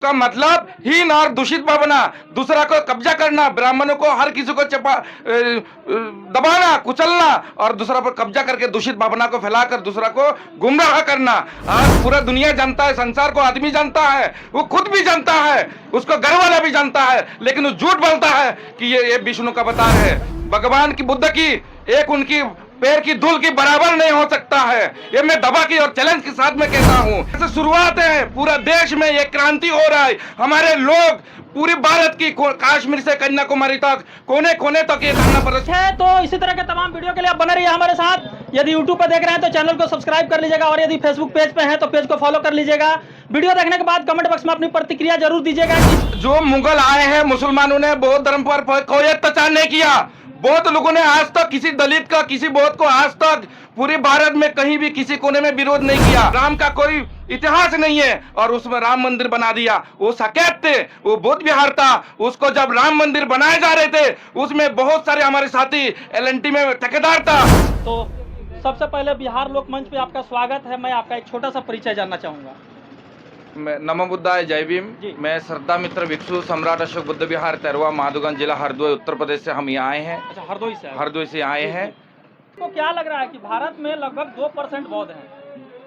का मतलब हीन और दूषित भावना, दूसरा को कब्जा करना, ब्राह्मणों को हर किसी को दबाना, कुचलना और दूसरा पर कब्जा करके दूषित भावना को फैलाकर दूसरा को गुमराह करना। आज पूरा दुनिया जानता है, संसार को आदमी जानता है, वो खुद भी जानता है, उसको घर वाला भी जानता है, लेकिन वो झूठ बोलता है कि ये विष्णु का अवतार है। भगवान की बुद्ध की एक उनकी पैर की धूल की बराबर नहीं हो सकता है। ये मैं दबा की और चैलेंज के साथ में कहता हूँ। ऐसे शुरुआत है, पूरा देश में ये क्रांति हो रहा है। हमारे लोग पूरी भारत की कश्मीर से कन्याकुमारी तक कोने कोने तक ये धरना प्रदर्शन है। तो इसी तरह के तमाम वीडियो के लिए आप बने रहिए हमारे साथ। यदि यूट्यूब पर देख रहे हैं तो चैनल को सब्सक्राइब कर लीजिएगा, और यदि फेसबुक पेज पे हैं तो पेज को फॉलो कर लीजिएगा। वीडियो देखने के बाद कमेंट बॉक्स में अपनी प्रतिक्रिया जरूर दीजिएगा। जो मुगल आए हैं, मुसलमानों ने बौद्ध धर्म पर कोई अत्याचार नहीं किया। बहुत लोगों ने आज तक किसी दलित का, किसी बौद्ध को आज तक पूरे भारत में कहीं भी किसी कोने में विरोध नहीं किया। राम का कोई इतिहास नहीं है और उसमें राम मंदिर बना दिया। वो साकेत थे, वो बौद्ध विहार था। उसको जब राम मंदिर बनाए जा रहे थे, उसमें बहुत सारे हमारे साथी एलएनटी में ठेकेदार था। तो सबसे पहले बिहार लोक मंच पे आपका स्वागत है। मैं आपका एक छोटा सा परिचय जानना चाहूंगा। नमो बुद्धाय, जय भीम। मैं श्रद्धा मित्र भिक्षु सम्राट अशोक बुद्ध विहार तेरवा माधोगंज जिला हरदोई उत्तर प्रदेश से हम यहाँ आए हैं। अच्छा, हरदोई से आए हैं। तो क्या लग रहा है कि भारत में लगभग 2% बौद्ध हैं,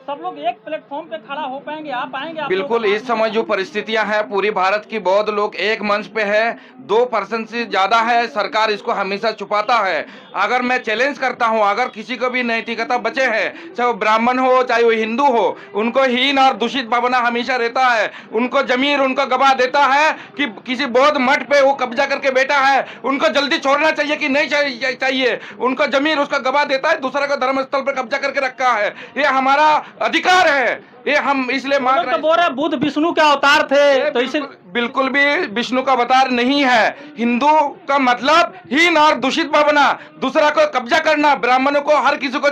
सब लोग एक प्लेटफॉर्म पे खड़ा हो पाएंगे, आ पाएंगे? बिल्कुल, इस समय जो परिस्थितियां हैं, पूरी भारत की बौद्ध लोग एक मंच पे है। 2% से ज्यादा है। सरकार इसको हमेशा छुपाता है। अगर मैं चैलेंज करता हूं, अगर किसी को भी नैतिकता बचे है, चाहे वो ब्राह्मण हो चाहे वो हिंदू हो, उनको हीन और दूषित भावना हमेशा रहता है। उनको जमीर उनको गवाह देता है कि किसी बौद्ध मठ पे वो कब्जा करके बैठा है, उनको जल्दी छोड़ना चाहिए कि नहीं चाहिए। उनको जमीर उसका गवाह देता है, दूसरे का धर्म स्थल पर कब्जा करके रखा है। ये हमारा अधिकार है, ये हम इसलिए मांग रहे हैं। बोल रहे बुद्ध विष्णु के अवतार थे, तो इसे बिल्कुल भी विष्णु का अवतार नहीं है। हिंदू का मतलब हीन और दूषित भावना, दूसरा को कब्जा करना, ब्राह्मणों को हर किसी को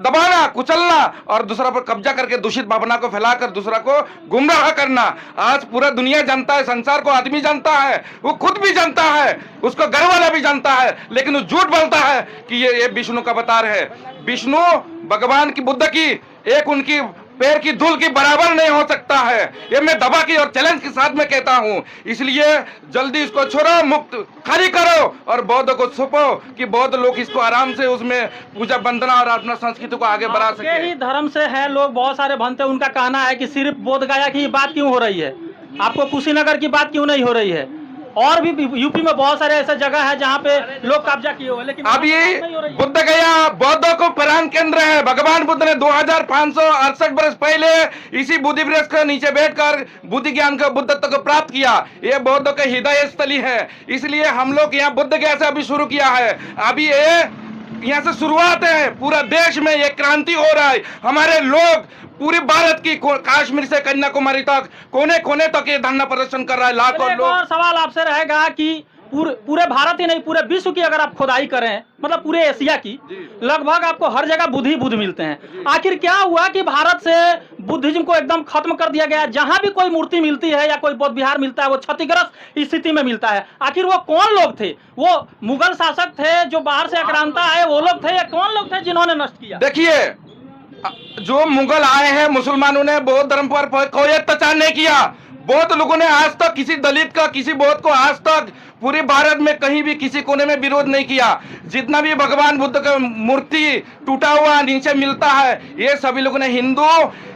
दबाना, कुचलना और दूसरा पर कब्जा करके दूषित भावना को फैलाकर दूसरा को गुमराह करना। आज पूरा दुनिया जानता है, संसार को आदमी जानता है, वो खुद भी जानता है, उसको घर वाला भी जानता है, लेकिन वो झूठ बोलता है कि ये विष्णु का अवतार है। विष्णु भगवान की बुद्ध की एक उनकी पैर की धूल की बराबर नहीं हो सकता है। ये मैं दबा की और चैलेंज के साथ में कहता हूं। इसलिए जल्दी इसको छोड़ो, मुक्त खाली करो और बौद्ध को छुपो कि बौद्ध लोग इसको आराम से उसमें पूजा वंदना और अपना संस्कृति को आगे बढ़ा सके। ही धर्म से है लोग बहुत सारे बनते, उनका कहना है कि सिर्फ बोध गया की बात क्यों हो रही है, आपको कुशीनगर की बात क्यों नहीं हो रही है? और भी यूपी में बहुत सारे ऐसे जगह है जहाँ पे लोग कब्जा किए हुए, लेकिन अब ये बुद्ध गया बौद्धों को प्राण केंद्र है। भगवान बुद्ध ने 2568 वर्ष पहले इसी बुद्धि वृक्ष के नीचे बैठकर बुद्धि ज्ञान को, बुद्धत्व को प्राप्त किया। ये बौद्धों के हृदय स्थली है, इसलिए हम लोग यहाँ बुद्ध गया से अभी शुरू किया है। अभी ये यहाँ से शुरुआत है, पूरा देश में ये क्रांति हो रहा है। हमारे लोग पूरी भारत की कश्मीर से कन्याकुमारी तक कोने कोने तक ये धरना प्रदर्शन कर रहा है। लाखों लोग। और सवाल आपसे रहेगा कि पूरे भारत ही नहीं, पूरे विश्व की अगर आप खुदाई करें, मतलब पूरे एशिया की, लगभग आपको हर जगह बुद्ध मिलते हैं। आखिर क्या हुआ कि भारत से बुद्धिज्म को एकदम खत्म कर दिया गया? जहां भी कोई मूर्ति मिलती है या कोई बौद्ध विहार मिलता है, वो क्षतिग्रस्त स्थिति में मिलता है। आखिर वो कौन लोग थे? वो मुगल शासक थे जो बाहर से आक्रांता आए, वो लोग थे, या कौन लोग थे जिन्होंने नष्ट किया? देखिए, जो मुगल आए हैं, मुसलमानों ने बौद्ध धर्म पर कोई अत्याचार नहीं किया। बौद्ध लोगों ने आज तक किसी दलित का, किसी बौद्ध को आज तक पूरे भारत में कहीं भी किसी कोने में विरोध नहीं किया। जितना भी भगवान बुद्ध का मूर्ति टूटा हुआ नीचे मिलता है, ये सभी लोगों ने हिंदू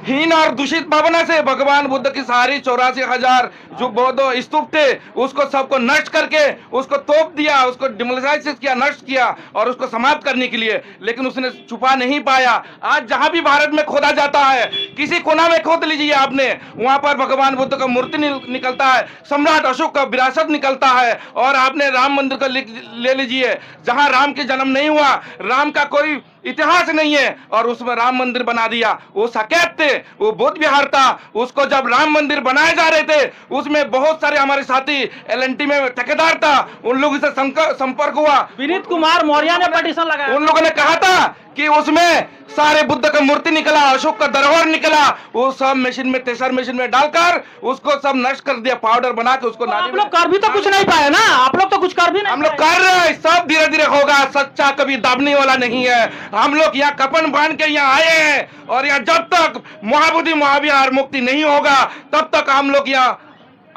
हीन और दूषित भावना से भगवान बुद्ध की सारी 84,000 जो बौद्ध स्तूप थे, उसको सबको नष्ट करके उसको तोप दिया, उसको डिमोलिसाइज किया, नष्ट किया और उसको समाप्त करने के लिए। लेकिन उसने छुपा नहीं पाया। आज जहां भी भारत में खोदा जाता है, किसी कोना में खोद लीजिए आपने, वहां पर भगवान बुद्ध का मूर्ति निकलता है, सम्राट अशोक का विरासत निकलता है। और आपने राम मंदिर को ले लीजिए, जहां राम के जन्म नहीं हुआ, राम का कोई इतिहास नहीं है और उसमें राम मंदिर बना दिया। वो साकेत थे, वो बौद्ध विहार था। उसको जब राम मंदिर बनाए जा रहे थे, उसमें बहुत सारे हमारे साथी एलएनटी में ठेकेदार था, उन लोगों से संपर्क हुआ। विनीत कुमार मौर्य ने पिटीशन लगाया। उन लोगों ने कहा था कि उसमें सारे बुद्ध का मूर्ति निकला, अशोक का धरोहर निकला, वो सब मशीन में, थ्रेशर मशीन में डालकर उसको सब नष्ट कर दिया, पाउडर बना के उसको। आप लोग कर भी तो कुछ नहीं पाए ना, आप लोग तो कुछ कर भी नहीं। हम लोग कर रहे हैं, सब धीरे धीरे होगा। सच्चा कभी दाबने वाला नहीं है। हम लोग यहाँ कफन बांध के यहाँ आए हैं और यहाँ जब तक महाबोधि महाविहार मुक्ति नहीं होगा तब तक हम लोग यहाँ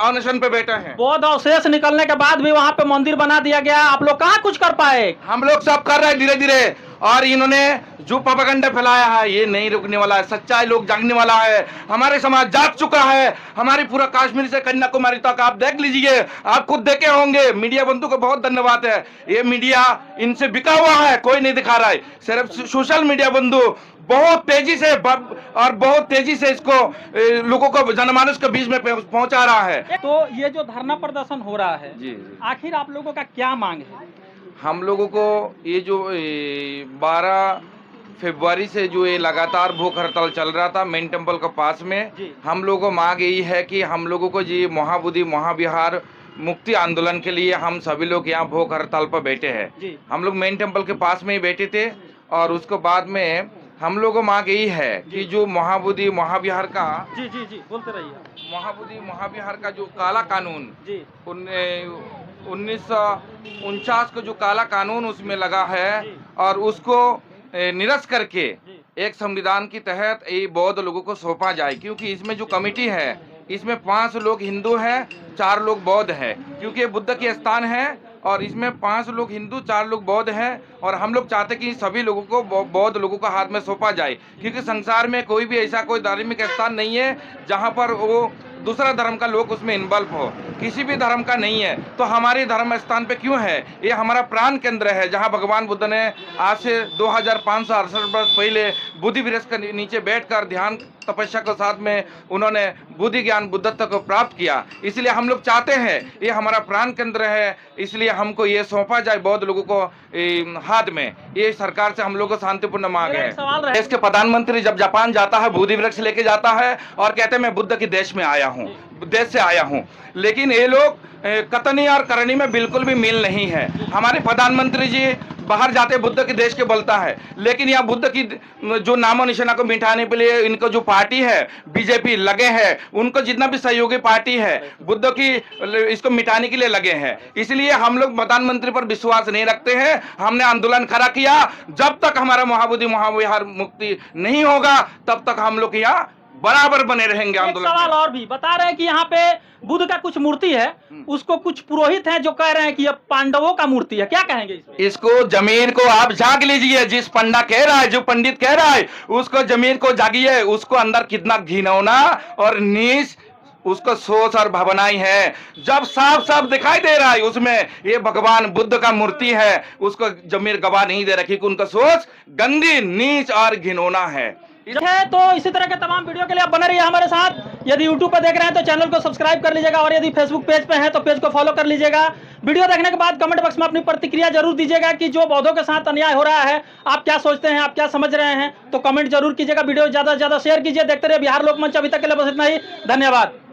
अनशन पे बैठे हैं। बौद्ध अवशेष निकलने के बाद भी वहाँ पे मंदिर बना दिया गया, आप लोग कहाँ कुछ कर पाए? हम लोग सब कर रहे हैं धीरे धीरे, और इन्होंने जो प्रोपेगेंडा फैलाया है ये नहीं रुकने वाला है। सच्चाई लोग जागने वाला है, हमारे समाज जाग चुका है। हमारी पूरा कश्मीर से कन्याकुमारी तक आप देख लीजिए, आप खुद देखे होंगे। मीडिया बंधु को बहुत धन्यवाद है, ये मीडिया इनसे बिका हुआ है, कोई नहीं दिखा रहा है। सिर्फ सोशल मीडिया बंधु बहुत तेजी से और बहुत तेजी से इसको लोगों को जनमानस के बीच में पहुंचा रहा है। तो ये जो धरना प्रदर्शन हो रहा है, जी। आखिर आप लोगों का क्या मांग है? हम लोगों को ये जो 12 फरवरी से जो ये लगातार भूख हड़ताल चल रहा था मेन टेम्पल के पास में, हम लोगों को मांग यही है कि हम लोगों को ये महाबोधि महाविहार मुक्ति आंदोलन के लिए हम सभी लोग यहाँ भूख हड़ताल पर बैठे हैं। हम लोग मेन टेम्पल के पास में ही बैठे थे, और उसके बाद में हम लोगों को मांग यही है कि जो महाबोधि महाविहार का जी जी जी बोलते रहिए, महाबोधि महाविहार का जो काला कानून 1949 को जो काला कानून उसमें लगा है, और उसको निरस्त करके एक संविधान के तहत ये बौद्ध लोगों को सौंपा जाए। क्योंकि इसमें जो कमेटी है इसमें 5 लोग हिंदू हैं, 4 लोग बौद्ध हैं, क्योंकि ये बुद्ध की स्थान है, और इसमें 5 लोग हिंदू 4 लोग बौद्ध हैं। और हम लोग चाहते कि सभी लोगों को बौद्ध लोगों का हाथ में सौंपा जाए, क्योंकि संसार में कोई भी ऐसा कोई धार्मिक स्थान नहीं है जहाँ पर वो दूसरा धर्म का लोग उसमें इन्वॉल्व हो, किसी भी धर्म का नहीं है। तो हमारे धर्म स्थान पे क्यों है? ये हमारा प्राण केंद्र है, जहाँ भगवान बुद्ध ने आज से 2568 वर्ष पहले बुद्धि वृक्ष के नीचे बैठकर ध्यान तपस्या के साथ में उन्होंने बुद्धि ज्ञान बुद्धत्व को प्राप्त किया। इसलिए हम लोग चाहते हैं, ये हमारा प्राण केंद्र है, इसलिए हमको ये सौंपा जाए बौद्ध लोगों को हाथ में। ये सरकार से हम लोग को शांतिपूर्ण मांग है। देश के प्रधानमंत्री जब जापान जाता है बुद्धि वृक्ष लेके जाता है और कहते हैं मैं बुद्ध के देश में आया हूँ, देश से आया हूँ, लेकिन ये लोग कथनी और करनी में बिल्कुल भी मेल नहीं है। हमारे प्रधानमंत्री जी बाहर जाते बुद्ध के देश के बोलता है, लेकिन यहाँ बुद्ध की जो नामो निशाना को मिटाने के लिए इनको जो पार्टी है बीजेपी लगे हैं, उनको जितना भी सहयोगी पार्टी है बुद्ध की इसको मिटाने के लिए लगे हैं। इसलिए हम लोग प्रधानमंत्री पर विश्वास नहीं रखते हैं। हमने आंदोलन खड़ा किया, जब तक हमारा महाबोधि महाविहार मुक्ति नहीं होगा तब तक हम लोग यहाँ बराबर बने रहेंगे आंदोलन। सवाल और भी बता रहे हैं कि यहाँ पे बुद्ध का कुछ मूर्ति है, उसको कुछ पुरोहित हैं जो कह रहे हैं कि ये पांडवों का मूर्ति है, क्या कहेंगे इसमें? इसको जमीन को आप जाग लीजिए, जिस पंडा कह रहा है, जो पंडित कह रहा है, उसको जमीन को जागिए। उसको अंदर कितना घिनौना और नीच उसको सोच और भावनाएं है, जब साफ साफ दिखाई दे रहा है उसमें ये भगवान बुद्ध का मूर्ति है, उसको जमीन गवाह नहीं दे रखी कि उनका सोच गंदी नीच और घिनौना है। तो इसी तरह के तमाम वीडियो के लिए आप बने रहिए हमारे साथ। यदि यूट्यूब पर देख रहे हैं तो चैनल को सब्सक्राइब कर लीजिएगा, और यदि फेसबुक पेज पे हैं तो पेज को फॉलो कर लीजिएगा। वीडियो देखने के बाद कमेंट बॉक्स में अपनी प्रतिक्रिया जरूर दीजिएगा कि जो बौद्धों के साथ अन्याय हो रहा है आप क्या सोचते हैं, आप क्या समझ रहे हैं, तो कमेंट जरूर कीजिएगा। वीडियो ज्यादा से ज्यादा शेयर कीजिए। देखते रहिए बिहार लोकमंच। अभी तक के लिए बस इतना ही, धन्यवाद।